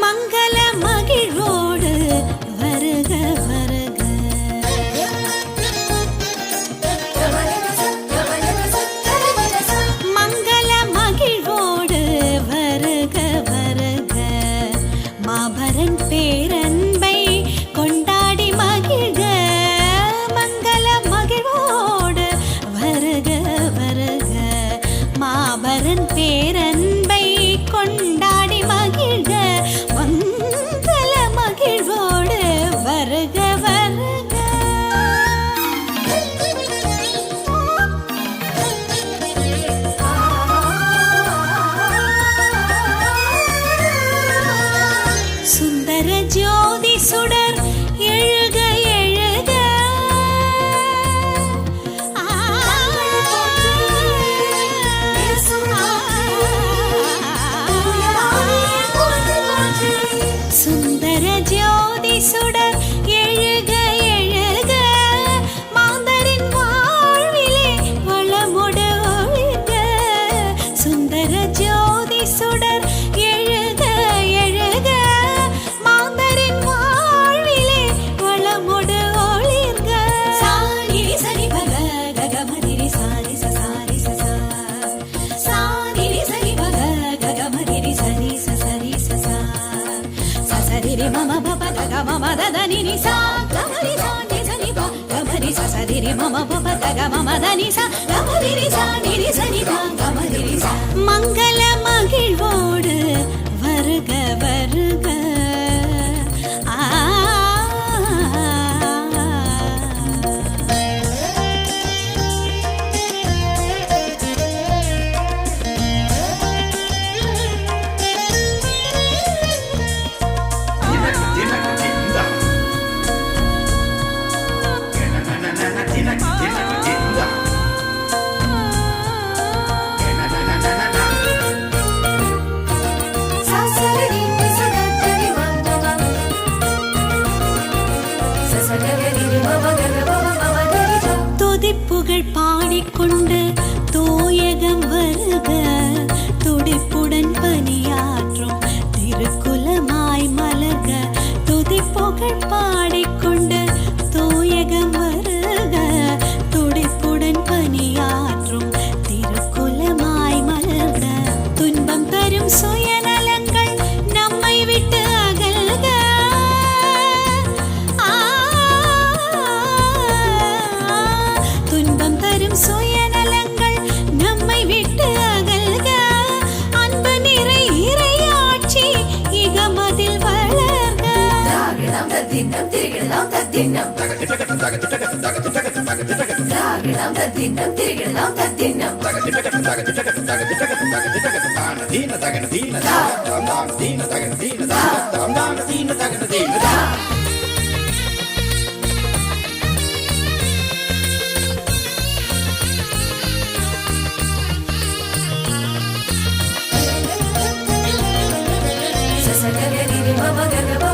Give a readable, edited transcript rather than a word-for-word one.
மங்கள மகிழ்வோடு வருக வருக. மங்கள மகிழ்வோடு வருக வருக. மாபரன் பேரன்பை கொண்டாடி மகிழ்க. மங்கள மகிழ்வோடு வருக வருக. மாபரன் பேரன்பை கொண்டாடி மகிழ்க. மங்கள மகிழ்வோடு வருக வருக. சுந்தர ஜோதி சுடர் எழுக எழுக. சுந்தர ஜோதி சுடர் எழுக எழுக. மாந்தரின் வாழ்விலே வளமுடு ஒழுக. சுந்தர ஜோதி சுடர் எழுக எழுக. மாந்தரின் வாழ்விலே வளமுடு ஒளிர்க. சாரி சரி பக ககமதிரி சாரி சாரி சா. சாரி சரி பக ககமதிரி சரி சரி சா. சசரிரி மம பப கக மம ததனி நி சா. கமரி சா நி சனி ப கமரி சசரிரி மம பப கக மம தனி சா. கமரி சா நி சனி ப கமரி சா. மங்கள மகிழ்வோடு வருக வருக. துதிப்புகழ் பாடிக்கொண்டு தூயகம் வருக. துடிப்புடன் பணியாற்றும் திருக்குலமாய் மலர்க. துதிப்புகழ் பாடிக்கொண்டு தூயகம் வருக. துடிப்புடன் பணியாற்றும் திருக்குலமாய் மலர்க. துன்பம் தரும் சுயநலங்கள் நம்மை விட்டு அகல்க. துன்பம் தரும் சுயநலங்கள் நம்மை விட்டு அகல்க. அன்பு நிறை இறையாட்சி இகமதில் வளர்க. தின்னம் திரிகிடலாம் தத்தின்னம். தின்னம் திரிகிடலாம் தத்தின்னம். சசகரி மம கக